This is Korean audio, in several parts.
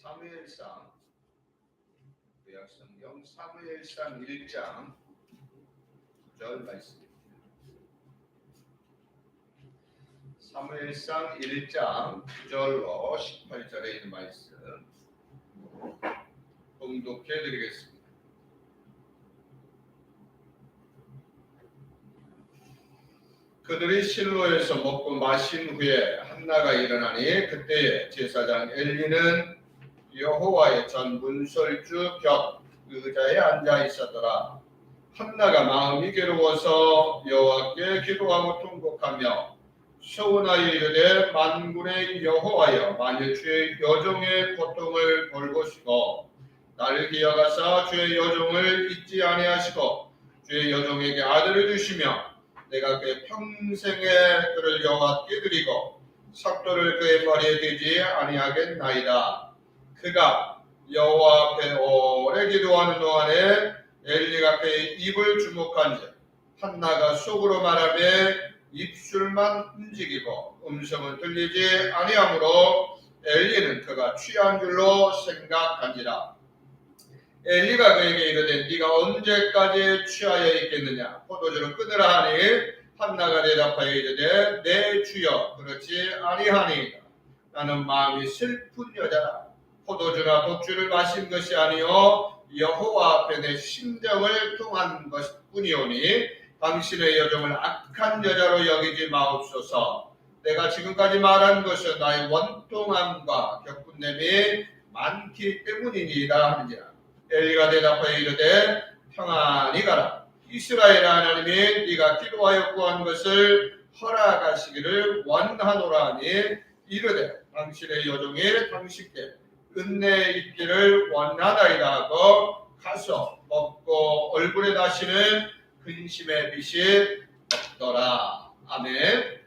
사무엘상 구약성경 사무엘상 1장 9절 말씀입니다. 사무엘상 1장 9절로 18절에 있는 말씀 봉독해 드리겠습니다. 그들이 실로에서 먹고 마신 후에 한나가 일어나니 그때에 제사장 엘리는 여호와의 전 문설주 곁 의자에 앉아 있었더라. 한나가 마음이 괴로워서 여호와께 기도하고 통곡하며 서원하여 이르되 만군의 여호와여, 만일 주의 여종의 고통을 돌보시고 나를 기억하사 주의 여종을 잊지 아니하시고 주의 여종에게 아들을 주시며 내가 그의 평생에 그를 여호와께 드리고 삭도를 그의 머리에 대지 아니하겠나이다. 그가 여호와 앞에 오래 기도하는 동안에 엘리가 그의 입을 주목한즉 한나가 속으로 말하며 입술만 움직이고 음성은 들리지 아니하므로 엘리는 그가 취한 줄로 생각한지라. 엘리가 그에게 이르되 네가 언제까지 취하여 있겠느냐? 포도주를 끊으라 하니 한나가 대답하여 이르되 내 주여 그렇지 아니하니이다. 나는 마음이 슬픈 여자라. 포도주나 독주를 마신 것이 아니요 여호와 앞에 내 심정을 통한 것뿐이오니 당신의 여종을 악한 여자로 여기지 마옵소서. 내가 지금까지 말한 것은 나의 원통함과 격분됨이 많기 때문이니이다 하느니라. 엘리가 대답하여 이르되 평안히 가라. 이스라엘 하나님이 네가 기도하여 구한 것을 허락하시기를 원하노라 하니 이르되 당신의 여종이 당신께 은혜 있기를 원하나이다 하고 가서 먹고 얼굴에 나시는 근심의 빛이 없더라. 아멘.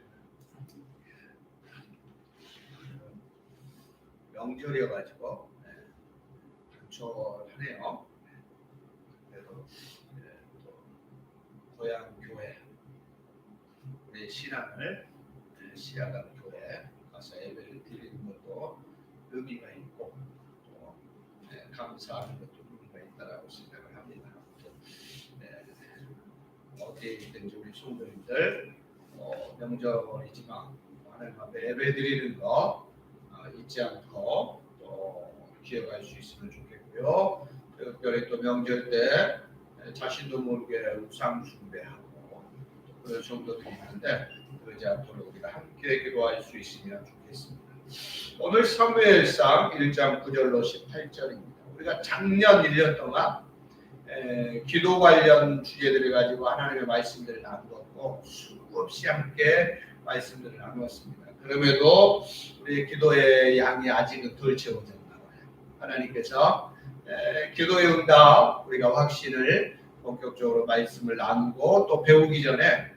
명절이어가지고 조촐하네요. 그래도 또 고향 교회 우리 신앙을 시아강 교회 가서 예배를 드리는 것도 의미가 있고 또 감사하는 것도 의미가 있다라고 생각을 합니다. 어디에 있든지 우리 성도님들 명절이지만 하나님 앞에 예배 드리는 거 잊지 않고 또 기억할 수 있으면 좋겠고요. 특별히 또 명절 때 자신도 모르게 우상 숭배하고 그런 성도들이 있는데 그러지 않도록 우리가 함께 기도할 수 있으면 좋겠습니다. 오늘 사무엘상 1장 9절로 18절입니다. 우리가 작년 1년 동안 기도 관련 주제들을 가지고 하나님의 말씀들을 나누었고 수없이 함께 말씀들을 나누었습니다. 그럼에도 우리 기도의 양이 아직은 덜 채워졌나 봐요. 하나님께서 기도의 응답 우리가 확신을 본격적으로 말씀을 나누고 또 배우기 전에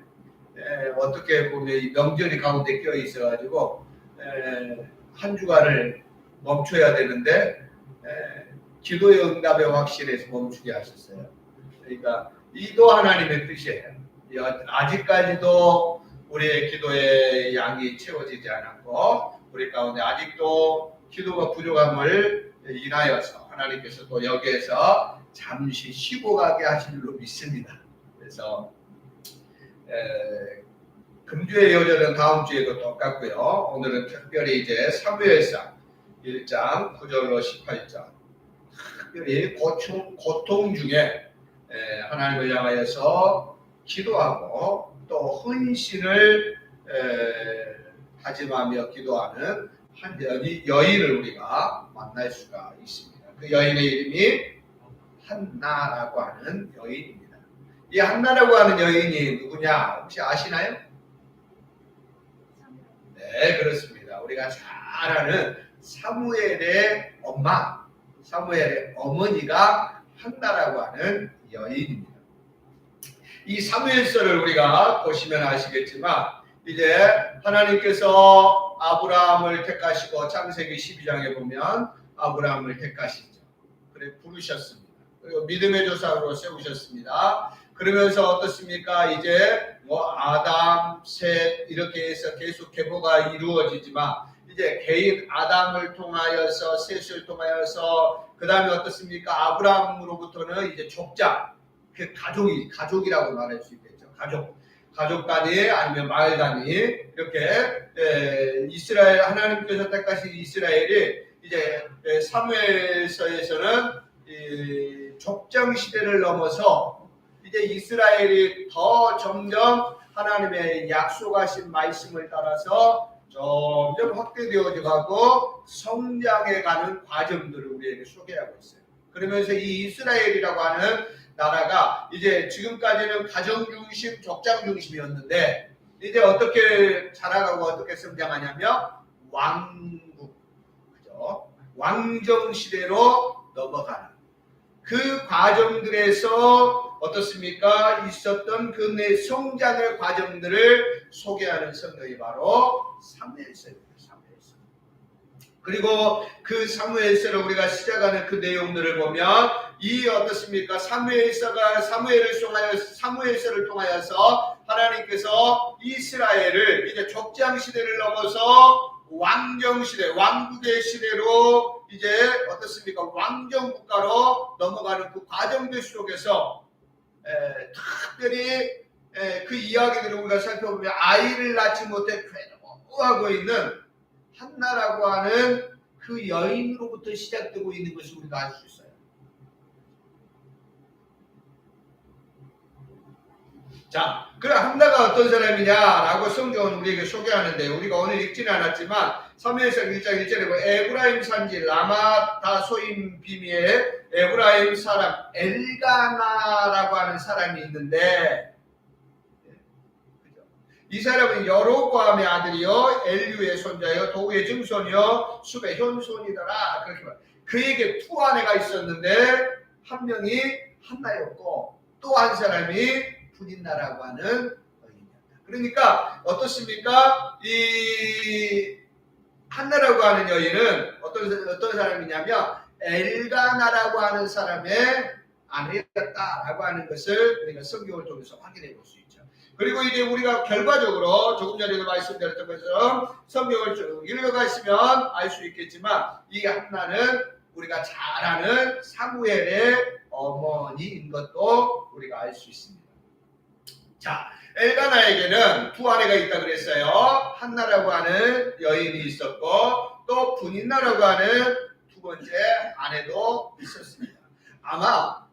어떻게 보면 이 명절이 가운데 껴 있어가지고 한 주간을 멈춰야 되는데 기도의 응답의 확신에서 멈추게 하셨어요. 그러니까 이도 하나님의 뜻이에요. 아직까지도 우리의 기도의 양이 채워지지 않았고 우리 가운데 아직도 기도가 부족함을 인하여서 하나님께서 또 여기에서 잠시 쉬고 가게 하실 줄로 믿습니다. 그래서 금주의 여절은 다음 주에도 똑같고요. 오늘은 특별히 이제 사무엘상 1장 9절로 18절 특별히 고통 중에 하나님을 향하여서 기도하고 또 헌신을 다짐하며 기도하는 한 여인을 우리가 만날 수가 있습니다. 그 여인의 이름이 한나라고 하는 여인입니다. 이 한나라고 하는 여인이 누구냐 혹시 아시나요? 네, 그렇습니다. 우리가 잘 아는 사무엘의 엄마, 사무엘의 어머니가 한나라고 하는 여인입니다. 이 사무엘서를 우리가 보시면 아시겠지만 이제 하나님께서 아브라함을 택하시고 창세기 12장에 보면 아브라함을 택하시죠. 그래 부르셨습니다. 그리고 믿음의 조상으로 세우셨습니다. 그러면서 어떻습니까? 이제 아담, 셋 이렇게 해서 계속 계보가 이루어지지만 이제 개인 아담을 통하여서 셋을 통하여서 그 다음에 어떻습니까? 아브라함으로부터는 이제 족장, 그 가족이라고 말할 수 있겠죠. 가족 단위 아니면 마을 단위 이렇게 이스라엘 하나님께서 택하신 이스라엘이 이제 사무엘서에서는 족장 시대를 넘어서 이제 이스라엘이 더 점점 하나님의 약속하신 말씀을 따라서 점점 확대되어져 가고 성장해 가는 과정들을 우리에게 소개하고 있어요. 그러면서 이 이스라엘이라고 하는 나라가 이제 지금까지는 가정 중심, 족장 중심이었는데 이제 어떻게 자라가고 어떻게 성장하냐면 왕국, 그죠? 왕정 시대로 넘어가는 그 과정들에서 어떻습니까? 있었던 그 내 성장의 과정들을 소개하는 성경이 바로 사무엘서입니다. 그리고 그 사무엘서를 우리가 시작하는 그 내용들을 보면 이 어떻습니까? 사무엘서를 통하여서 하나님께서 이스라엘을 이제 족장 시대를 넘어서 왕정 시대, 왕국의 시대로 이제 어떻습니까? 왕정 국가로 넘어가는 그 과정들 속에서 특별히 그 이야기들을 우리가 살펴보면 아이를 낳지 못해 괴로워하고 있는 한나라고 하는 그 여인으로부터 시작되고 있는 것을 우리가 알 수 있어요. 자, 그럼 한나가 어떤 사람이냐라고 성경은 우리에게 소개하는데 우리가 오늘 읽지는 않았지만 사무엘상 1장 1절에 보면 에브라임 산지 라마다소임 비미에 에브라임 사람 엘가나라고 하는 사람이 있는데 이 사람은 여로보암의 아들이요 엘류의 손자요 도우의 증손이요 숲의 현손이더라. 그렇게 말해요. 그에게 두 아내가 있었는데 한 명이 한나였고 또 한 사람이 분인나라고 하는 여인이었다. 그러니까 어떻습니까? 이 한나라고 하는 여인은 어떤 사람이냐면 엘가나라고 하는 사람의 아내였다라고 하는 것을 우리가 성경을 통해서 확인해 볼 수 있죠. 그리고 이제 우리가 결과적으로 조금 전에도 말씀드렸던 것처럼 성경을 쭉 읽어가시면 알 수 있겠지만 이 한나는 우리가 잘 아는 사무엘의 어머니인 것도 우리가 알 수 있습니다. 자, 엘가나에게는 두 아내가 있다 그랬어요. 한나라고 하는 여인이 있었고 또 분인나라고 하는 두 번째 아내도 있었습니다. 아마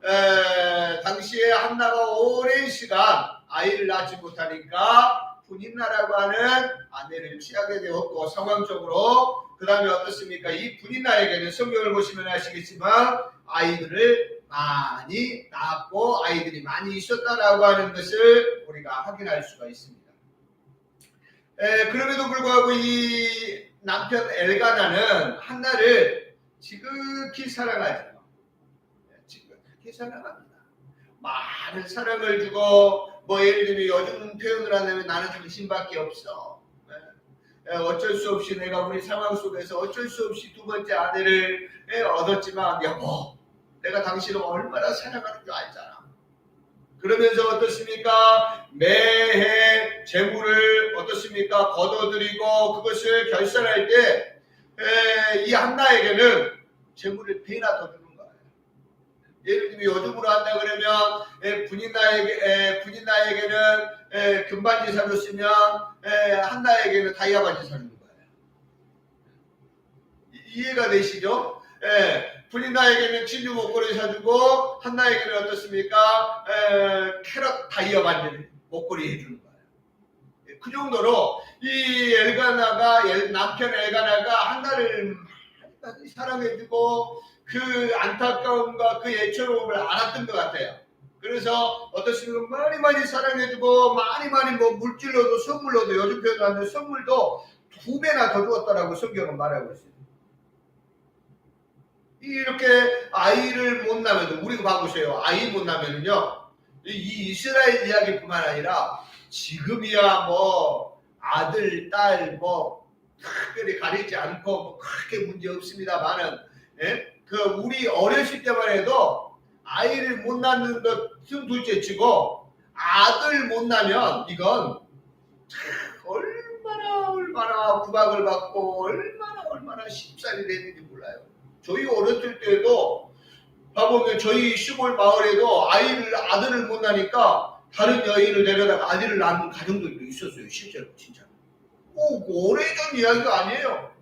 당시에 한나가 오랜 시간 아이를 낳지 못하니까 분인나라고 하는 아내를 취하게 되었고 상황적으로 그 다음에 어떻습니까? 이 분인나에게는 성경을 보시면 아시겠지만 아이들을 많이 낳았고 아이들이 많이 있었다라고 하는 것을 우리가 확인할 수가 있습니다. 그럼에도 불구하고 이 남편 엘가나는 한나를 지극히 사랑하죠. 지극히 사랑합니다. 많은 사랑을 주고 뭐 예를 들면 요즘 표현을 하면 나는 당신밖에 없어. 어쩔 수 없이 내가 우리 상황 속에서 어쩔 수 없이 두 번째 아내를 얻었지만 여보 내가 당신을 얼마나 사랑하는 줄 알잖아. 그러면서 어떻습니까? 매해 재물을 어떻습니까? 거둬들이고 그것을 결산할 때 이 한나에게는 재물을 배나 더 주는 거예요. 예를 들면 요즘으로 한다 그러면 분인나에게는 금반지 사줬으면 한나에게는 다이아 반지 사주는 거예요. 이해가 되시죠? 분인나에게는 진주 목걸이 사주고 한나에게는 어떻습니까? 캐럿 다이아 반지 목걸이 해주는 거예요. 그 정도로 이 남편 엘가나가 한나를 많이 사랑해주고 그 안타까움과 그 애처로움을 알았던 것 같아요. 그래서 어떻습니까? 많이 사랑해주고 많이 뭐 물질로도 선물로도 요즘 표현하는 선물도 2배나 더 주었다라고 성경은 말하고 있어요. 이렇게 아이를 못 낳으면 우리가 봐보세요. 아이 못 낳으면요 이 이스라엘 이야기뿐만 아니라 지금이야 뭐 아들 딸 뭐 특별히 가리지 않고 뭐 크게 문제 없습니다만은 그 우리 어렸을 때만 해도 아이를 못 낳는 것은 둘째치고 아들 못 낳으면 이건 얼마나 얼마나 구박을 받고 얼마나 쉽사리 됐는지 몰라요. 저희 어렸을 때도 가보면 저희 시골 마을에도 아들을 못 낳으니까 다른 여인을 데려다가 아들을 낳는 가정들도 있었어요. 실제로 진짜. 오래전 이야기가 아니에요.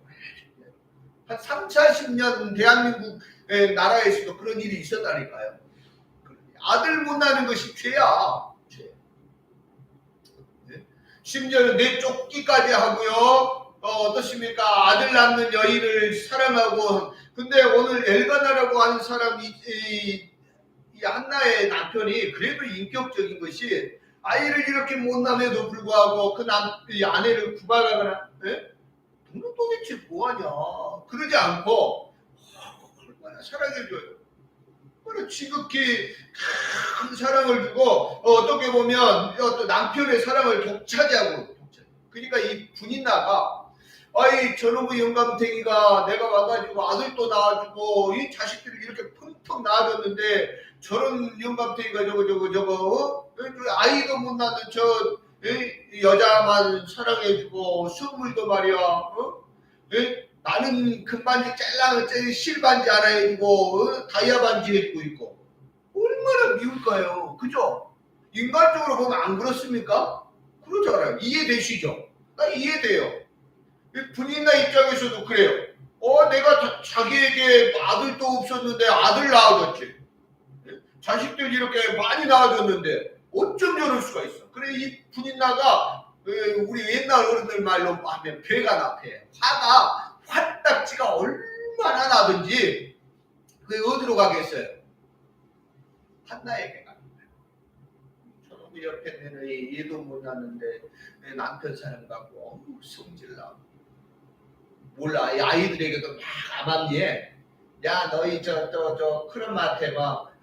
한 3, 40년 대한민국 나라에서도 그런 일이 있었다니까요. 아들 못 낳는 것이 죄야. 죄. 심지어는 내쫓기까지 하고요. 어떻습니까? 아들 낳는 여인을 사랑하고, 근데 오늘 엘가나라고 하는 사람이 이 한나의 남편이 그래도 인격적인 것이 아이를 이렇게 못 낳음에도 불구하고 이 아내를 구박하거나, 너는 도대체 뭐하냐? 그러지 않고 얼마나 사랑해줘요. 얼마나 지극히 큰 사랑을 주고 어떻게 보면 또 남편의 사랑을 독차지하고. 그러니까 이 분인나가 저놈의 영감탱이가 내가 와가지고 아들도 낳아주고 이 자식들을 이렇게 펑펑 낳아줬는데 저런 영감탱이가 저거 아이도 못 낳는 저 여자만 사랑해주고 선물도 말이야. 나는 금반지 짤랑을 실반지 하나 해주고 다이아 반지 해주고 있고 얼마나 미울까요? 그죠? 인간적으로 보면 안 그렇습니까? 그러잖아요. 이해되시죠? 나 이해돼요. 분인나 입장에서도 그래요. 내가 자기에게 아들도 없었는데 아들 낳아줬지. 자식들 이렇게 많이 낳아줬는데 어쩜 저럴 수가 있어. 그래 이 분인나가 우리 옛날 어른들 말로 하면 배가 나패. 화가 화딱지가 얼마나 나든지 그게 어디로 가겠어요? 한나에게 갑니다. 저놈의 옆에는 얘도 못 낳는데 남편 사랑 갖고 성질나. 몰라. 이 아이들에게도 막 암암리에 야 너희 저 큰엄마한테 막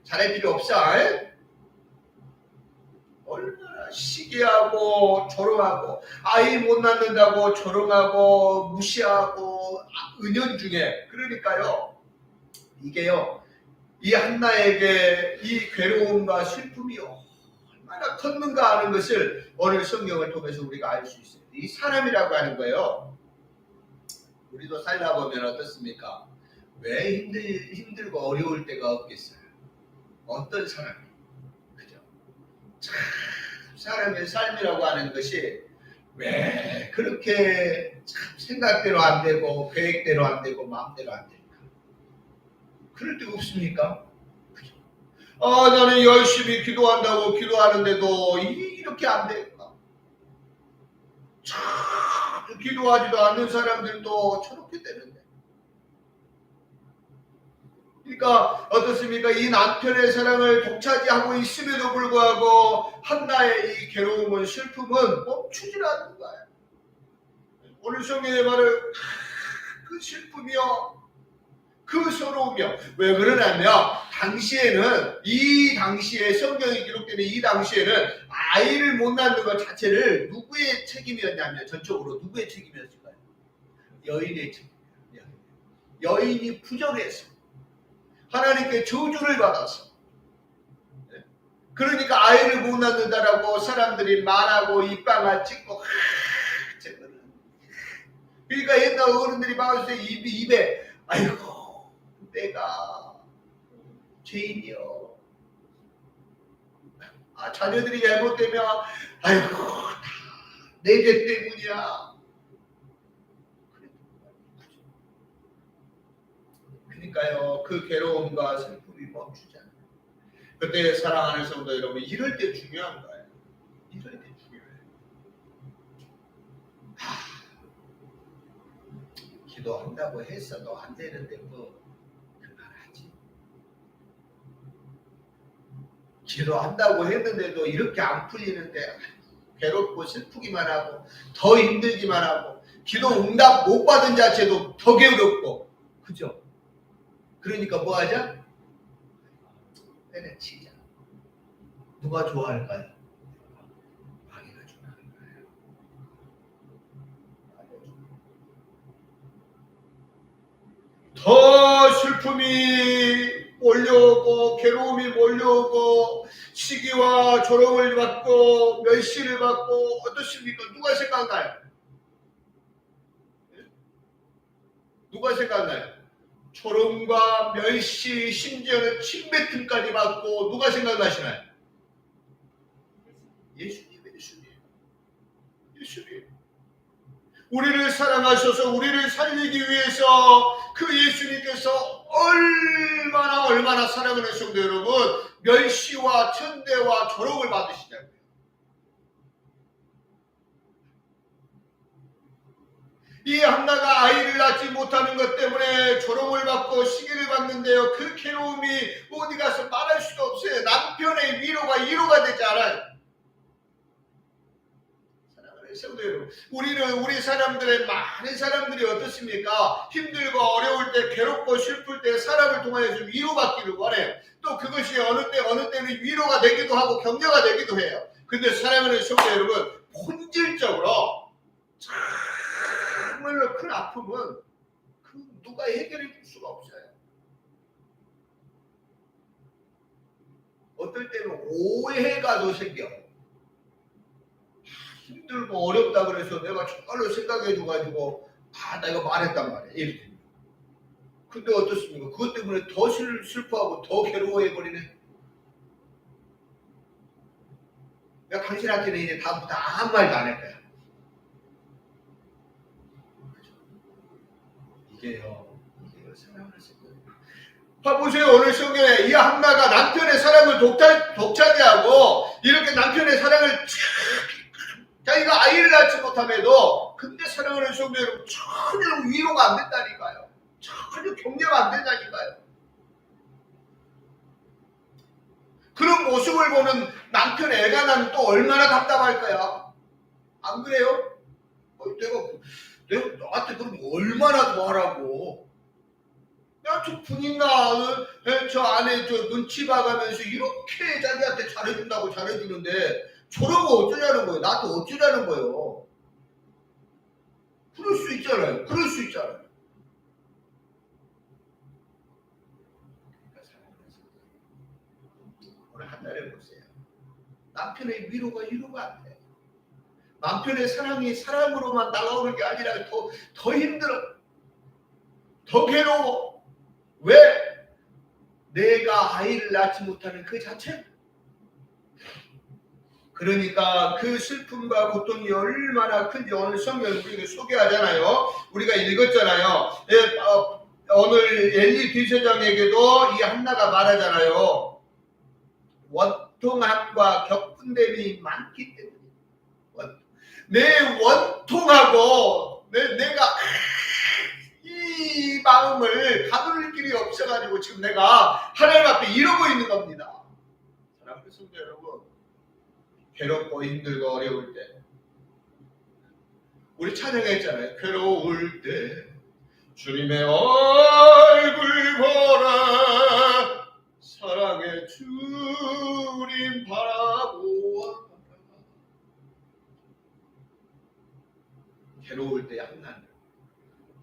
잘할 필요 없어. 얼마나 시기하고 조롱하고 아이 못 낳는다고 조롱하고 무시하고 은연중에. 그러니까요 이게요 이 한나에게 이 괴로움과 슬픔이 얼마나 컸는가 하는 것을 오늘 성경을 통해서 우리가 알 수 있어요. 이 사람이라고 하는 거예요. 우리도 살다 보면 어떻습니까? 왜 힘들고 어려울 때가 없겠어요? 어떤 사람이? 그죠? 참 사람의 삶이라고 하는 것이 왜 그렇게 참 생각대로 안 되고 계획대로 안 되고 마음대로 안 될까? 그럴 때 없습니까? 그죠? 나는 열심히 기도한다고 기도하는데도 이렇게 안 될까? 참 기도하지도 않는 사람들도 저렇게 되는데. 그러니까 어떻습니까? 이 남편의 사랑을 독차지하고 있음에도 불구하고 한나의 이 괴로움은 슬픔은 멈추질 않는 거예요. 오늘 성경의 말을 그 슬픔이요 그 서러움이요. 왜 그러냐면 이 당시에 성경이 기록되는 이 당시에는 아이를 못 낳는 것 자체를 누구의 책임이었냐면 전적으로 누구의 책임이었을까요? 여인의 책임이에요. 여인이 부정해서 하나님께 저주를 받아서 그러니까 아이를 못 낳는다라고 사람들이 말하고 입방아 찍고 그러니까 옛날 어른들이 말할 때 입에 아이고 내가 죄인이요. 자녀들이 잘못되면 아이고 내 죄 때문이야. 그러니까요 그 괴로움과 슬픔이 멈추지 않아요. 그때 사랑하는 성도 여러분 이럴 때 중요한 거예요. 이럴 때 중요해요. 기도한다고 했어도 안 되는데 그만하지. 기도한다고 했는데도 이렇게 안 풀리는데 괴롭고 슬프기만 하고 더 힘들기만 하고 기도 응답 못 받은 자체도 더 괴롭고. 그죠? 그러니까 뭐 하자? 때려치자. 누가 좋아할까요? 마귀가 좋아하는 거예요. 더 슬픔이 몰려오고 괴로움이 몰려오고 시기와 조롱을 받고 멸시를 받고 어떻습니까? 누가 생각나요? 누가 생각나요? 조롱과 멸시, 심지어는 침뱉음까지 받고 누가 생각나시나요? 예수님. 우리를 사랑하셔서 우리를 살리기 위해서 그 예수님께서 얼마나 사랑하는 성도 여러분, 멸시와 천대와 조롱을 받으시냐고요. 이 한나가 아이를 낳지 못하는 것 때문에 조롱을 받고 시기를 받는데요. 그 괴로움이 어디 가서 말할 수도 없어요. 남편의 위로가 되지 않아요. 성도 여러분, 우리 사람들의 많은 사람들이 어떻습니까? 힘들고 어려울 때, 괴롭고 슬플 때 사람을 통하여서 위로받기를 원해요. 또 그것이 어느 때는 위로가 되기도 하고 격려가 되기도 해요. 근데 사랑하는 성도 여러분, 본질적으로 정말로 큰 아픔은 누가 해결해 줄 수가 없어요. 어떨 때는 오해가 더 생겨. 힘들고 어렵다 그래서 내가 정말로 생각해줘가지고 내가 말했단 말이야. 이렇게. 근데 어떻습니까? 그것 때문에 더 슬퍼하고 더 괴로워해버리네. 내가 당신한테는 이제 다음부터 아무 말도 안 할 거야. 이게요 사랑을 쓸 거예요. 보세요. 오늘 성경에 이 한나가 남편의 사랑을 독차지하고 이렇게 남편의 사랑을 자기가 아이를 낳지 못함에도 근데 사랑하는 성도 여러분 전혀 위로가 안 된다니까요. 전혀 격려가 안 된다니까요. 그런 모습을 보는 남편 애가 나면 또 얼마나 답답할 거야. 안 그래요? 내가 너한테 그럼 얼마나 더 하라고. 야, 저 분인가 저 안에 저 눈치 봐가면서 이렇게 자기한테 잘해준다고 잘해주는데 저러고 어쩌자는 거예요? 나한테 어쩌자는 거예요? 그럴 수 있잖아요. 오늘 한 달에 보세요. 남편의 위로가 안 돼. 남편의 사랑이 사랑으로만 다가오는 게 아니라 더 힘들어. 더 괴로워. 왜? 내가 아이를 낳지 못하는 그 자체. 그러니까 그 슬픔과 고통이 얼마나 큰지 오늘 성경 우리가 소개하잖아요. 우리가 읽었잖아요. 오늘 엘리 대제사장에게도 이 한나가 말하잖아요. 원통함과 격분됨이 많기 때문에 내 원통하고 내가 이 마음을 가둘 길이 없어가지고 지금 내가 하나님 앞에 이러고 있는 겁니다. 사랑하는 성도 여러분, 괴롭고 힘들고 어려울 때 우리 찬양했잖아요. 괴로울 때 주님의 얼굴 보라 사랑의 주님 바라보아. 괴로울 때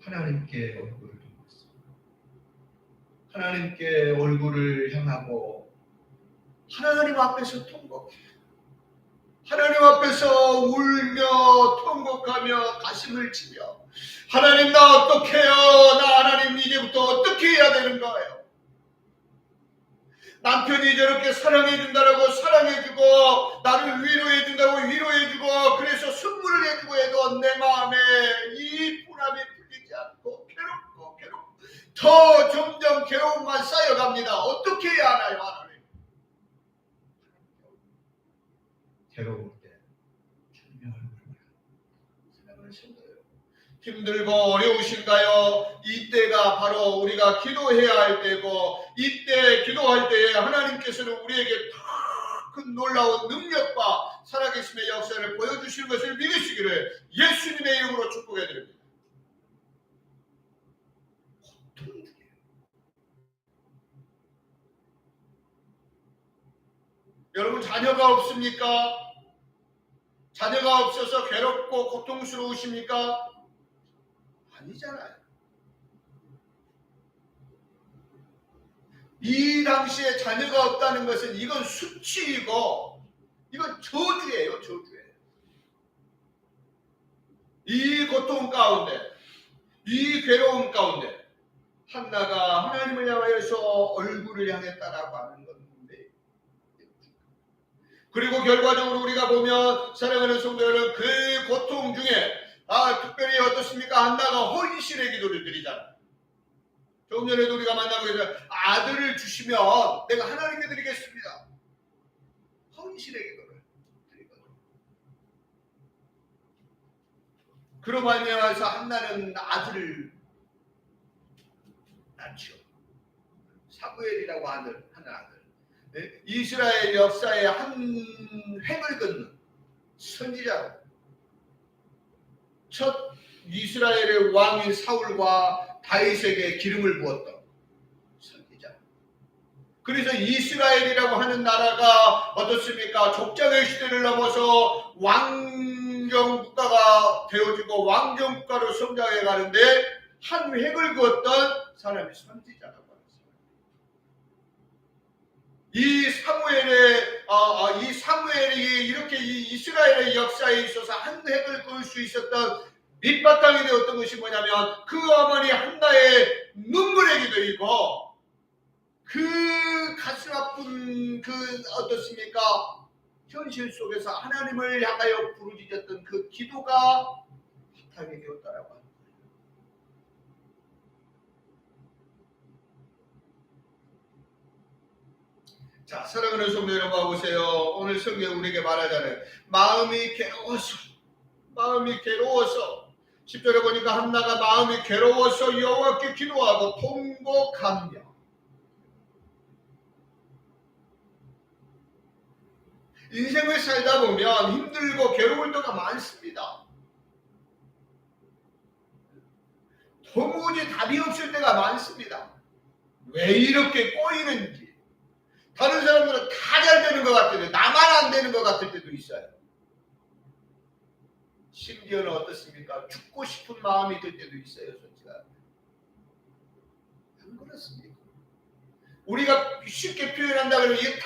하나님께 얼굴을 돌렸습니다. 하나님께 얼굴을 향하고 하나님 앞에서 통곡해요. 하나님 앞에서 울며 통곡하며 가슴을 치며 하나님 나 어떡해요? 나 하나님 이제부터 어떻게 해야 되는 거예요? 남편이 저렇게 사랑해준다라고 사랑해주고 나를 위로해준다고 위로해주고 그래서 선물을 해주고 해도 내 마음에 이 불안이 풀리지 않고 괴롭고 더 점점 괴로움만 쌓여갑니다. 어떻게 해야 하나요? 하나님? 괴로울 때 주님의 얼굴을 사랑을 신고요. 힘들고 어려우신가요? 이때가 바로 우리가 기도해야 할 때고 이때 기도할 때에 하나님께서는 우리에게 더 큰 놀라운 능력과 살아계심의 역사를 보여주실 것을 믿으시기를 예수님의 이름으로 축복해 드립니다. 여러분 자녀가 없습니까? 자녀가 없어서 괴롭고 고통스러우십니까? 아니잖아요. 이 당시에 자녀가 없다는 것은 이건 수치이고 이건 저주예요. 저주예요. 이 고통 가운데 이 괴로움 가운데 한나가 하나님을 향하여서 얼굴을 향했다라고 하는 건데, 그리고 결과적으로 우리가 보면 사랑하는 성도 여러분, 그 고통 중에 특별히 어떻습니까? 한나가 헌신의 기도를 드리잖아요. 조금 전에도 우리가 만나고 계세요. 아들을 주시면 내가 하나님께 드리겠습니다. 헌신의 기도를 드리거든요. 그로 말미암아서 한나는 아들을 낳죠. 사무엘이라고 하는 아들. 네? 이스라엘 역사의 한 획을 긋는 선지자로, 첫 이스라엘의 왕인 사울과 다윗에게 기름을 부었던 선지자. 그래서 이스라엘이라고 하는 나라가 어떻습니까? 족장의 시대를 넘어서 왕정 국가가 되어지고 왕정 국가로 성장해 가는데 한 획을 그었던 사람이 선지자라고 합니다. 이 사무엘이 이렇게 이 이스라엘의 역사에 있어서 한 획을 그을 수 있었던 밑바탕이 되었던 것이 뭐냐면 그 어머니 한나의 눈물의 기도이고, 그 가슴 아픈 그 어떻습니까? 현실 속에서 하나님을 향하여 부르짖었던 그 기도가 바탕이 되었다라고 합니다. 자, 사랑하는 성도 여러분, 보세요. 오늘 성경 우리에게 말하잖아요. 마음이 괴로워서 10절에 보니까 한나가 마음이 괴로워서 여호와께 기도하고 통곡하며, 인생을 살다 보면 힘들고 괴로울 때가 많습니다. 도무지 답이 없을 때가 많습니다. 왜 이렇게 꼬이는지. 다른 사람들은 다 잘 되는 것 같은데 나만 안 되는 것 같을 때도 있어요. 심지어는 어떻습니까? 죽고 싶은 마음이 들 때도 있어요. 솔직하게. 안 그렇습니까? 우리가 쉽게 표현한다 그러면 이게 다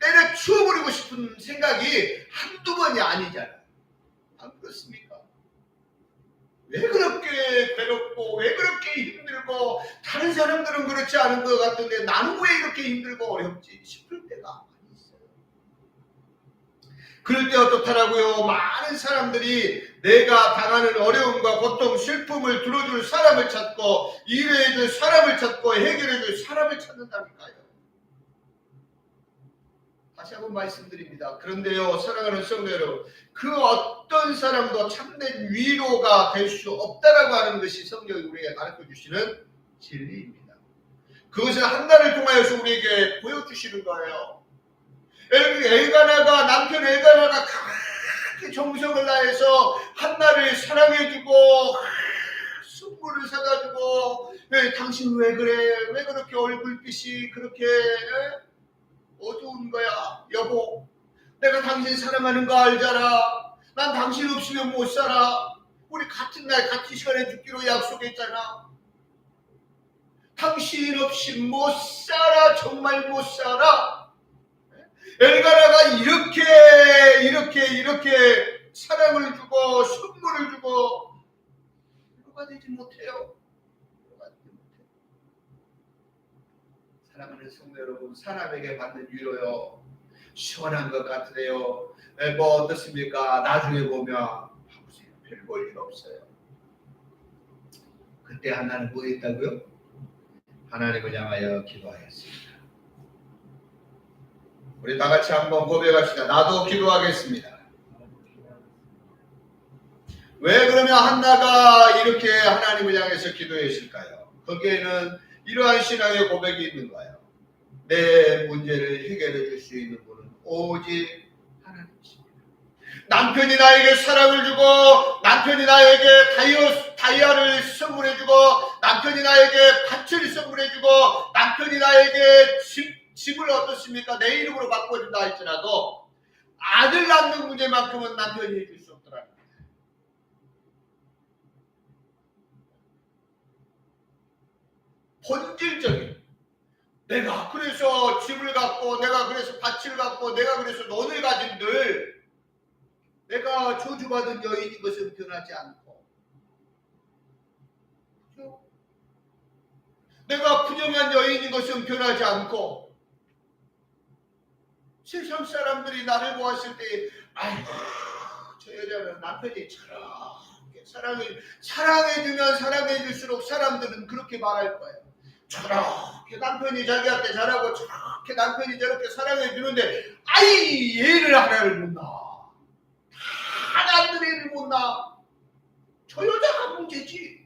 때려 치워버리고 싶은 생각이 한두 번이 아니잖아요. 안 그렇습니까? 왜 그렇게 괴롭고 왜 그렇게 힘들고 다른 사람들은 그렇지 않은 것 같은데 나는 왜 이렇게 힘들고 어렵지 싶을 때가 많이 있어요. 그럴 때 어떻더라고요? 많은 사람들이 내가 당하는 어려움과 고통, 슬픔을 들어줄 사람을 찾고 이해해줄 사람을 찾고 해결해줄 사람을 찾는다니까요. 다시 한번 말씀드립니다. 그런데요, 사랑하는 성도 여러분, 그 어떤 사람도 참된 위로가 될 수 없다라고 하는 것이 성경이 우리에게 가르쳐주시는 진리입니다. 그것을 한나를 통하여서 우리에게 보여주시는 거예요. 남편 엘가나가 그렇게 정성을 다해서 한나를 사랑해주고 선물을 사가지고, 당신 왜 그래? 왜 그렇게 얼굴빛이 그렇게 어두운 거야? 여보, 내가 당신 사랑하는 거 알잖아. 난 당신 없으면 못 살아. 우리 같은 날 같은 시간에 죽기로 약속했잖아. 당신 없이 못 살아. 정말 못 살아. 엘가나가 이렇게 사랑을 주고 선물을 주고 위로가 되지 못해요. 사랑하는 성도 여러분, 사람에게 받는 위로요, 시원한 것 같으세요. 뭐 어떻습니까? 나중에 보면 별 볼 일 없어요. 그때 하나는 뭐 했다고요? 하나님을 향하여 기도하였습니다. 우리 다 같이 한번 고백합시다. 나도 기도하겠습니다. 왜 그러면 한나가 이렇게 하나님을 향해서 기도했을까요? 거기에는 이러한 신앙의 고백이 있는 거예요. 내 문제를 해결해 줄 수 있는 분은 오직 하나님이십니다. 남편이 나에게 사랑을 주고, 남편이 나에게 다이아를 선물해 주고, 남편이 나에게 밭을 선물해 주고, 남편이 나에게 집을 어떻습니까? 내 이름으로 바꿔준다 할지라도 아들 낳는 문제만큼은 남편이 해줄 수 없더라고요. 본질적인, 내가 그래서 집을 갖고, 내가 그래서 밭을 갖고, 내가 그래서 논을 가진들 내가 저주받은 여인인 것은 변하지 않고, 그죠? 내가 부정한 여인인 것은 변하지 않고 세상 사람들이 나를 보았을 때 아이고 저 여자는 남편이 사랑해주면 사랑해줄수록 사람들은 그렇게 말할 거예요. 저렇게 남편이 자기한테 잘하고 저렇게 남편이 저렇게 사랑해주는데 아이 얘를 하나를 못 낳아. 하나들 애를 못 낳아. 저 여자가 문제지.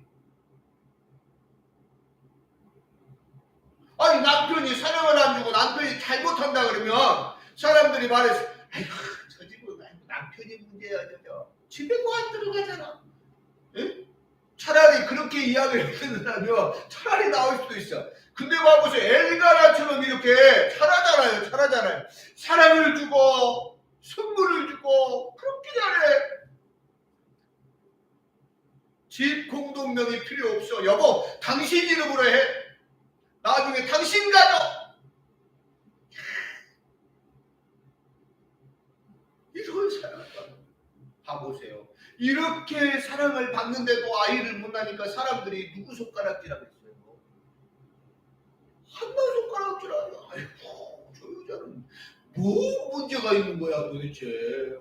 아니 남편이 사랑을 안 주고 남편이 잘못한다 그러면 사람들이 말해서 아이고 저 집은 남편이 문제야. 집에 뭐 안 들어가잖아. 응? 차라리 그렇게 이야기를 듣는다면 차라리 나올 수도 있어. 근데 봐보세요. 엘가나처럼 이렇게 잘하잖아요. 사랑을 주고 선물을 주고 그렇게 잘해. 집 공동명이 필요 없어. 여보 당신 이름으로 해. 나중에 당신 가져. 이런 사랑을 봐보세요. 이렇게 사랑을 받는데도 아이를 못 낳으니까 사람들이 누구 손가락질하겠어요? 한나 손가락질하냐? 아이고 저 여자는 뭐 문제가 있는 거야 도대체.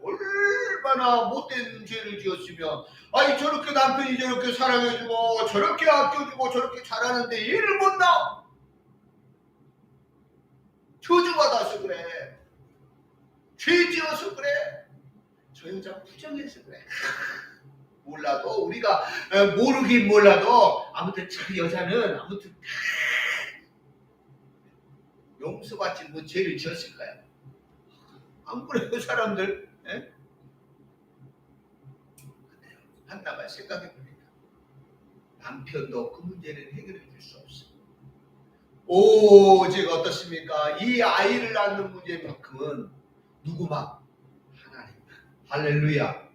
얼마나 못된 죄를 지었으면 아니 저렇게 남편이 저렇게 사랑해주고 저렇게 아껴주고 저렇게 잘하는데 얘를 못 낳아. 저주받아서 그래. 죄 지어서 그래. 저 여자 부정해서 그래. 몰라도 우리가 모르긴 몰라도 아무튼 저 여자는 아무튼 용서받지 뭐 죄를 지었을 거야. 안 그래요 사람들? 예? 한나가 생각해봅니다. 남편도 그 문제는 해결해 줄 수 없어. 오직 어떻습니까? 이 아이를 낳는 문제만큼은 누구만? 하나님. 할렐루야.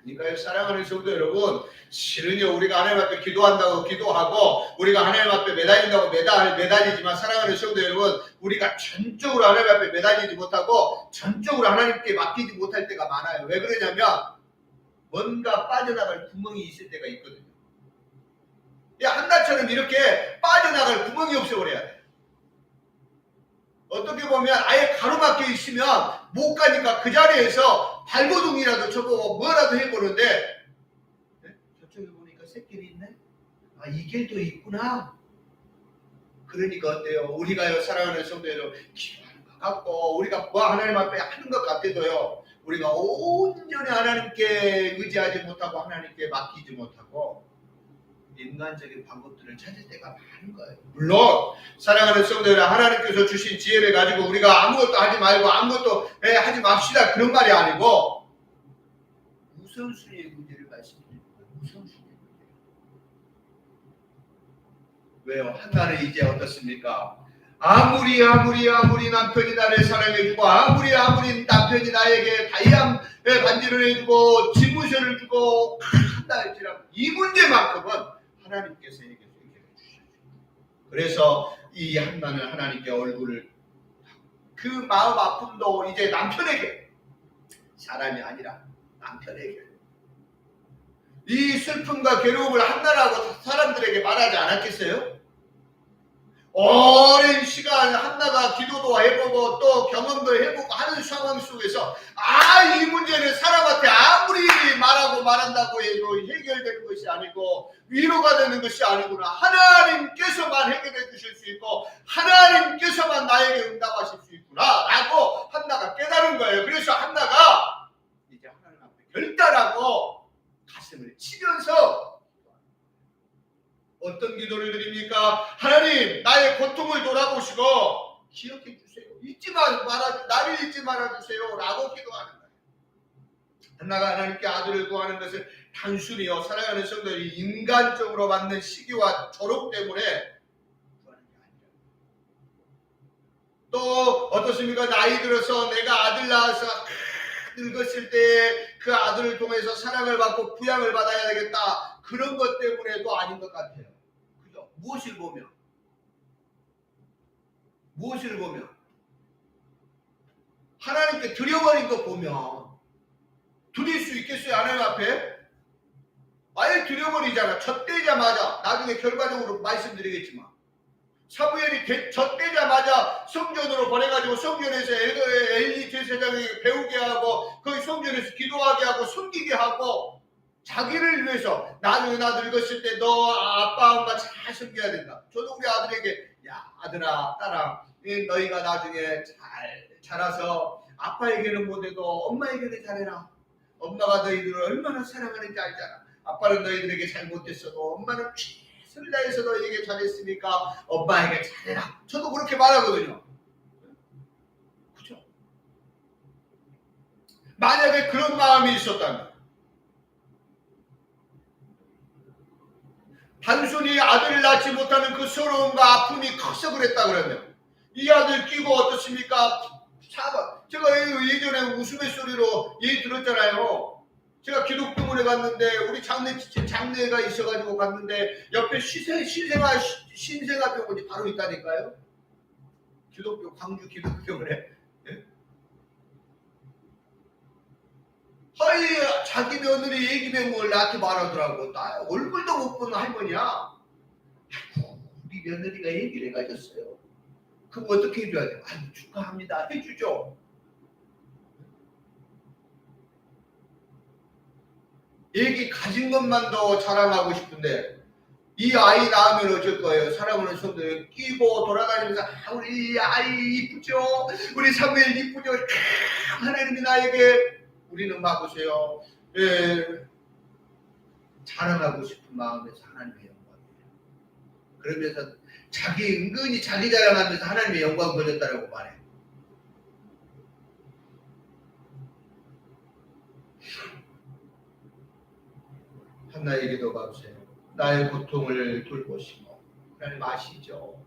그러니까요 사랑하는 성도 여러분, 실은요 우리가 하나님 앞에 기도한다고 기도하고 우리가 하나님 앞에 매달린다고 매달리지만 사랑하는 성도 여러분, 우리가 전적으로 하나님 앞에 매달리지 못하고 전적으로 하나님께 맡기지 못할 때가 많아요. 왜 그러냐면 뭔가 빠져나갈 구멍이 있을 때가 있거든요. 한나처럼 이렇게 빠져나갈 구멍이 없어버려야 돼. 어떻게 보면 아예 가로막혀 있으면 못 가니까 그 자리에서 발버둥이라도 쳐보고 뭐라도 해보는데 저쪽에 보니까 새길이 있네? 아, 이 길도 있구나. 그러니까 어때요? 우리가요 사랑하는 성도 여러분 기도하는 것 같고 우리가 뭐 하나님 앞에 하는 것 같아도요 우리가 온전히 하나님께 의지하지 못하고 하나님께 맡기지 못하고 인간적인 방법들을 찾을 때가 많은 거예요. 물론 사랑하는 성도들 하나님께서 주신 지혜를 가지고 우리가 아무것도 하지 말고 아무것도 하지 맙시다 그런 말이 아니고 우선순위의 문제를 말씀드리는 거예요. 우선순위의 문제. 왜요? 한나는 이제 어떻습니까? 아무리 남편이 나를 사랑해주고 아무리 남편이 나에게 다이아 반지를 해주고 집무실을 주고 한다 할지라도 이 문제만큼은 하나님께서 해결해 주셔야죠. 그래서 이 한나는 하나님께 얼굴을 그 마음 아픔도 이제 남편에게 사람이 아니라 남편에게 이 슬픔과 괴로움을 한나라고 사람들에게 말하지 않았겠어요? 오랜 시간 한나가 기도도 해보고 또 경험도 해보고 하는 상황 속에서 이 문제는 사람한테 아무리 말한다고 해도 해결되는 것이 아니고 위로가 되는 것이 아니구나. 하나님께서만 해결해 주실 수 있고 하나님께서만 나에게 응답하실 수 있구나 라고 한나가 깨달은 거예요. 그래서 한나가 이제 하나님 앞에 결단하고 가슴을 치면서 어떤 기도를 드립니까? 하나님 나의 고통을 돌아보시고 기억해 주세요. 나를 잊지 말아주세요 라고 기도하는 거예요. 한나가 하나님께 아들을 구하는 것은 단순히요 사랑하는 성도들이 인간적으로 받는 시기와 조롱 때문에 구하는 게 아니라 또 어떻습니까? 나이 들어서 내가 아들 낳아서 늙었을 때 그 아들을 통해서 사랑을 받고 부양을 받아야 되겠다 그런 것 때문에도 아닌 것 같아요. 그죠? 무엇을 보면 하나님께 드려버린 것 보면 드릴 수 있겠어요? 하나님 앞에? 아예 들여버리잖아. 젖되자마자, 나중에 결과적으로 말씀드리겠지만, 사무엘이 젖되자마자 성전으로 보내가지고 성전에서 엘리 제사장에게 배우게 하고 거기 성전에서 기도하게 하고 섬기게 하고 자기를 위해서 나중에 나 늙었을 때 너 아빠 엄마 잘 섬겨야 된다. 저도 우리 아들에게 야 아들아 딸아 너희가 나중에 잘 자라서 아빠에게는 못해도 엄마에게는 잘해라. 엄마가 너희들을 얼마나 사랑하는지 알잖아. 아빠는 너희들에게 잘못했어도 엄마는 최선을 다해서 너희에게 잘했으니까 엄마에게 잘해라. 저도 그렇게 말하거든요. 그죠? 만약에 그런 마음이 있었다면 단순히 아들을 낳지 못하는 그 서러움과 아픔이 커서 그랬다 그러면 이 아들 끼고 어떻습니까? 제가 예전에 웃음의소리로 얘기 들었잖아요. 제가 기독병원에 갔는데 우리 장례가 있어가지고 갔는데 옆에 신생아 병원이 바로 있다니까요. 광주 기독병원에. 하이 자기 며느리 얘기 병원을 나한테 말하더라고. 나 얼굴도 못 보는 할머니야. 아이고 우리 며느리가 얘기를 해가졌어요. 그럼 어떻게 해줘야 돼요? 아이고 축하합니다. 해주죠. 얘기 가진 것만도 자랑하고 싶은데 이 아이 낳으면 어쩔 거예요? 사랑하는 성도들 끼고 돌아다니면서 우리 아이 이쁘죠? 우리 사무엘 이쁘죠? 하나님이 나에게 우리는 봐보세요. 자랑하고 싶은 마음에서 하나님의 영광이에요. 그러면서 은근히 자기 자랑하면서 하나님의 영광 걸렸다라고 말해요. 한나에게도 봐보세요. 나의 고통을 돌보시고 하나님 아시죠?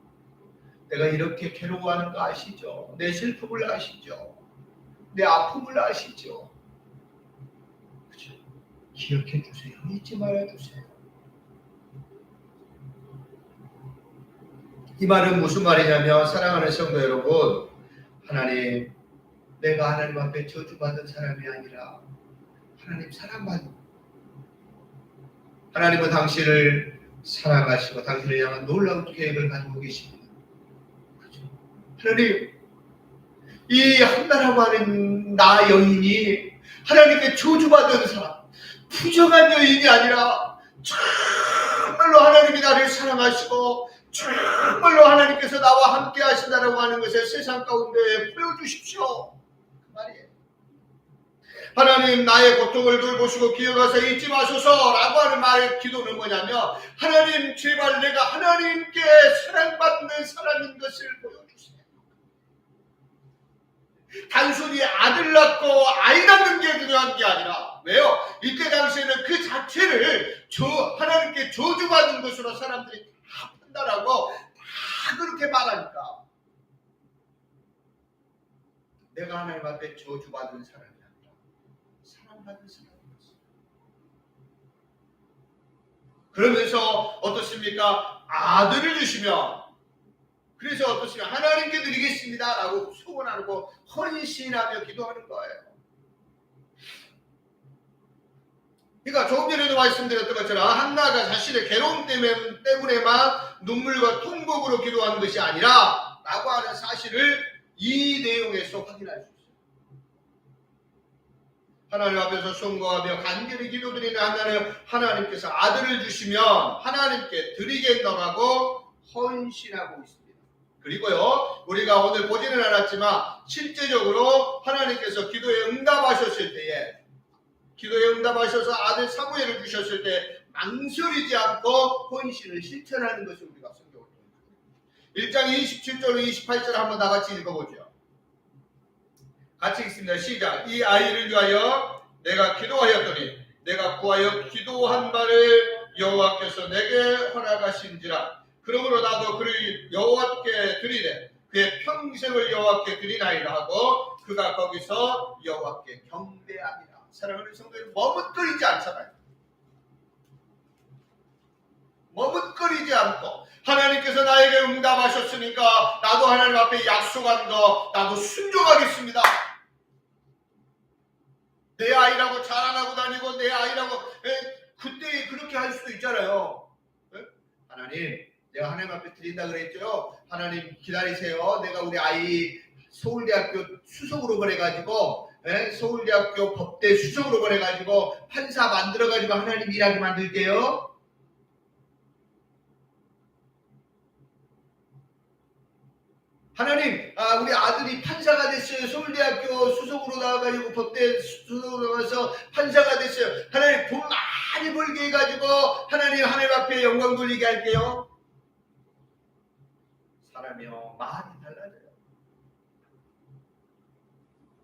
내가 이렇게 괴로워하는 거 아시죠? 내 슬픔을 아시죠? 내 아픔을 아시죠? 그죠? 기억해 주세요. 잊지 말아 주세요. 이 말은 무슨 말이냐면 사랑하는 성도 여러분, 하나님 내가 하나님 앞에 저주받은 사람이 아니라 하나님 사랑받는 하나님은 당신을 사랑하시고 당신을 향한 놀라운 계획을 가지고 계십니다. 그렇죠? 하나님 이 한나라고 하는 나 여인이 하나님께 저주받은 사람 부정한 여인이 아니라 정말로 하나님이 나를 사랑하시고 정말로 하나님께서 나와 함께 하신다라고 하는 것을 세상 가운데 보여주십시오. 그 말이에요. 하나님 나의 고통을 돌보시고 기억하사 잊지 마소서라고 하는 말의 기도는 뭐냐면 하나님 제발 내가 하나님께 사랑받는 사람인 것을 보여주세요. 단순히 아들 낳고 아이 낳는 게 중요한 게 아니라 왜요? 이때 당시에는 그 자체를 하나님께 저주받은 것으로 사람들이 다 판단하고 다 그렇게 말하니까 내가 하나님 앞에 저주받은 사람이 아니라 사랑받은 사람이었어요. 그러면서 어떻습니까? 아들을 주시면 그래서 어떻습니까? 하나님께 드리겠습니다 라고 소원하고 헌신하며 기도하는 거예요. 그러니까 조금 전에도 말씀드렸던 것처럼 한나가 자신의 괴로움 때문에만 눈물과 통곡으로 기도하는 것이 아니라 라고 하는 사실을 이 내용에서 확인할 수 있어요. 하나님 앞에서 송구하며 간절히 기도드리는 한나는 하나님께서 아들을 주시면 하나님께 드리겠노라고 헌신하고 있습니다. 그리고요 우리가 오늘 보지는 않았지만 실제적으로 하나님께서 기도에 응답하셨을 때에 기도에 응답하셔서 아들 사무엘을 주셨을 때 망설이지 않고 헌신을 실천하는 것을 우리가 성경을 통해서 1장 27절 28절 한번 다 같이 읽어보죠. 같이 읽습니다. 시작. 이 아이를 위하여 내가 기도하였더니 내가 구하여 기도한 바를 여호와께서 내게 허락하신지라. 그러므로 나도 그를 여호와께 드리되 그의 평생을 여호와께 드리나이다 하고 그가 거기서 여호와께 경배하니라. 사랑하는 성도들 머뭇거리지 않잖아요. 머뭇거리지 않고 하나님께서 나에게 응답하셨으니까 나도 하나님 앞에 약속한 거 나도 순종하겠습니다. 내 아이라고 자랑하고 다니고 내 아이라고 그때 그렇게 그렇게 할 수도 있잖아요. 네? 하나님, 내가 하나님 앞에 드린다 그랬죠. 하나님 기다리세요. 내가 우리 아이 서울대학교 수석으로 보내가지고, 서울대학교 법대 수석으로 보내가지고 판사 만들어가지고 하나님 일하게 만들게요. 하나님, 우리 아들이 판사가 됐어요. 서울대학교 수석으로 나와가지고 법대 수석으로 나와서 판사가 됐어요. 하나님 돈 많이 벌게 해가지고 하나님 앞에 영광 돌리게 할게요. 사람이요 많이 달라져요.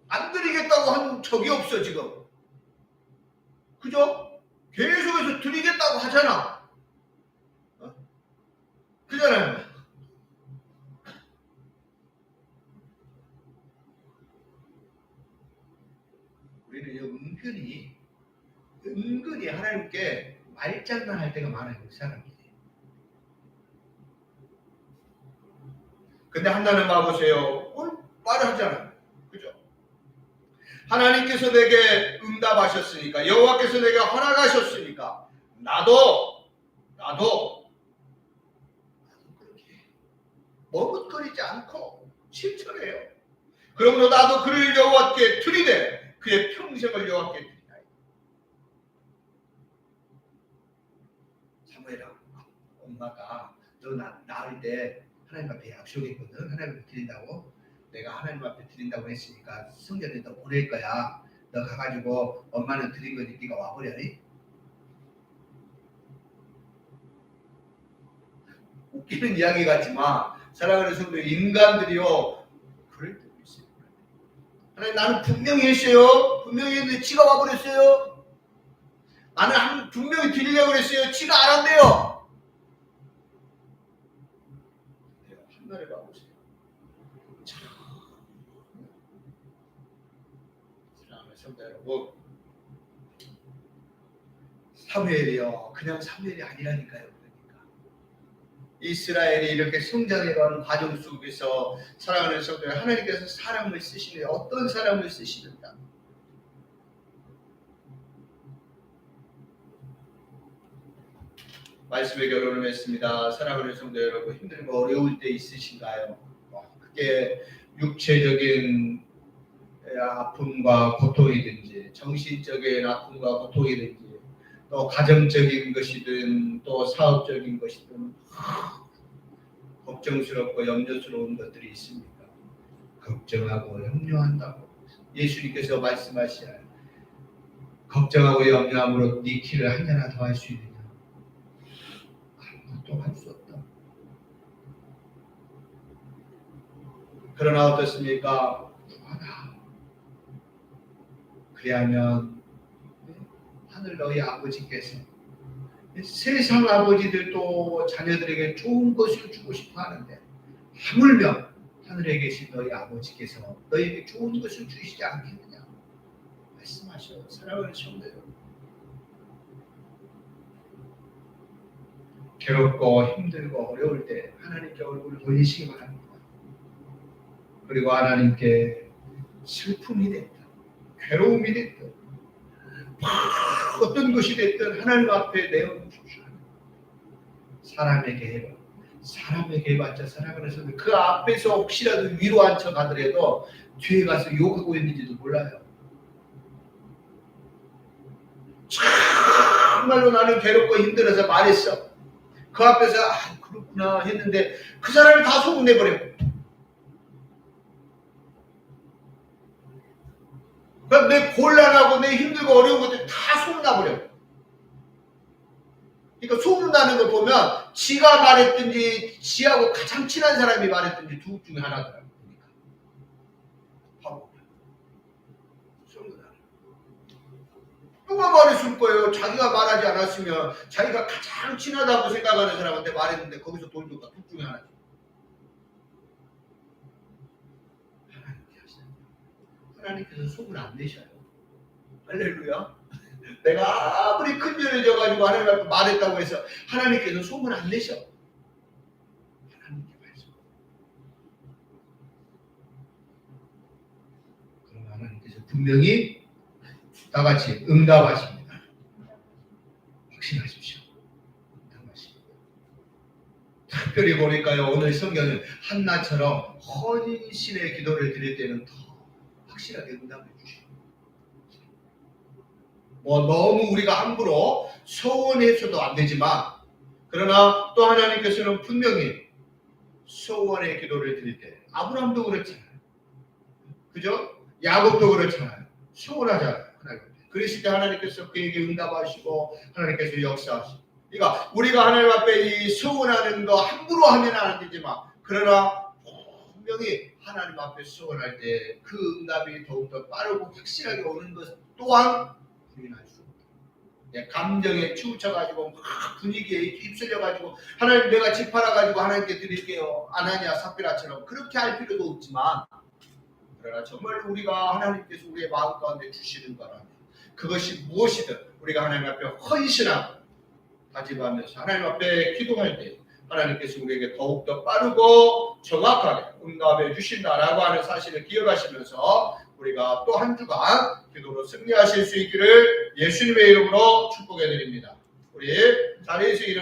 안 드리겠다고 한 적이 없어 지금. 그죠? 계속해서 드리겠다고 하잖아. 그잖아요. 우리는 은근히 하나님께 말장난할 때가 많아요. 그 사람들이. 근데 한나는 봐보세요. 말을 하잖아요. 그죠? 하나님께서 내게 응답하셨으니까, 여호와께서 내게 허락하셨으니까 나도 그렇게 머뭇거리지 않고 실천해요. 그러므로 나도 그를 여호와께 드리되 그의 평생을 여호와께 드리나이다. 사무엘아, 엄마가 너 낳을 때 하나님 앞에 약속했거든. 하나님 앞에 드린다고. 내가 하나님 앞에 드린다고 했으니까 성전에 너 보낼 거야. 너 가가지고 엄마는 드린 거니 네가 와버려니? 웃기는 이야기 같지만 사랑하는 성도 인간들이요 그럴 때도 있어요. 하나님 나는 분명히 했어요. 분명히 했는데 지가 와버렸어요. 나는 분명히 드리려고 그랬어요. 지가 안 한대요. 한날에 봐보세요. 사랑하는 성도 여러분, 사무엘이요 그냥 사무엘이 아니라니까요. 이스라엘이 이렇게 성장해가는 과정 속에서 사랑하는 성도 하나님께서 사람을 쓰시는데 어떤 사람을 쓰시는가? 말씀의 결론을 했습니다. 사랑하는 성도 여러분, 힘들고 어려울 때 있으신가요? 그게 육체적인 아픔과 고통이든지 정신적인 아픔과 고통이든지 또 가정적인 것이든 또 사업적인 것이든 걱정스럽고 염려스러운 것들이 있습니까? 걱정하고 염려한다고 예수님께서 말씀하시나요? 걱정하고 염려함으로 네 키를 하나 더 할 수 있느냐? 아무것도 할 수 없다. 그러나 어떻습니까? 구하라. 그리하면 하늘 너희 아버지께서 세상 아버지들도 자녀들에게 좋은 것을 주고 싶어 하는데 하물며 하늘에 계신 너희 아버지께서 너희에게 좋은 것을 주시지 않겠느냐 말씀하셔요. 사랑하는 성도 여러분, 괴롭고 힘들고 어려울 때 하나님께 얼굴을 돌리시기 바랍니다. 그리고 하나님께 슬픔이 됐든 괴로움이 됐든 어떤 것이 됐든 하나님 앞에 내어놓으십시오. 사람에게 해봤자 사랑하는 성도 그 앞에서 혹시라도 위로한 척 하더라도 뒤에 가서 욕하고 있는지도 몰라요. 정말로 나는 괴롭고 힘들어서 말했어. 그 앞에서 그렇구나 했는데 그 사람을 다 소문내버려. 그러니까 내 곤란하고 내 힘들고 어려운 것들 다 소문나버려. 그러니까 소문나는 걸 보면 지가 말했든지 지하고 가장 친한 사람이 말했든지 둘 중에 하나더라고요. 그러니까 소문나는 누가 말했을 거예요. 자기가 말하지 않았으면 자기가 가장 친하다고 생각하는 사람한테 말했는데 거기서 돌려가 둘 중에 하나죠. 하나님께서 소문 안 내셔요. 할렐루야. 내가 아무리 큰 죄를 져가지고 하나님 앞에 말했다고 해서 하나님께서 소문 안 내셔. 하나님께 말씀. 그럼 하나님께서 분명히 다 같이 응답하십니다. 확신하십시오. 특별히 보니까요, 오늘 성경은 한나처럼 헌신의 기도를 드릴 때는 더 확실하게 응답해 주시고, 너무 우리가 함부로 소원해서도 안 되지만, 그러나 또 하나님께서는 분명히 소원의 기도를 드릴 때, 아브라함도 그렇잖아요. 그죠? 야곱도 그렇잖아요. 소원하잖아요. 하나님. 그러실 때 하나님께서 그에게 응답하시고 하나님께서 역사하시고. 그러니까 우리가 하나님 앞에 이 소원하는 거 함부로 하면 안 되지만, 그러나 분명히 하나님 앞에 소원할 때 그 응답이 더욱더 빠르고 확실하게 오는 것 또한 부인할 수 없다. 감정에 치우쳐가지고 막 분위기에 휩쓸려가지고 하나님 내가 집 팔아가지고 하나님께 드릴게요, 아나니아 삽비라처럼 그렇게 할 필요도 없지만, 그러나 정말 우리가 하나님께서 우리의 마음 가운데 주시는 거라면 그것이 무엇이든 우리가 하나님 앞에 헌신하고 다짐하면서 하나님 앞에 기도할 때 하나님께서 우리에게 더욱더 빠르고 정확하게 응답해 주신다라고 하는 사실을 기억하시면서 우리가 또 한 주간 기도로 승리하실 수 있기를 예수님의 이름으로 축복해 드립니다. 우리 자리에서 일어나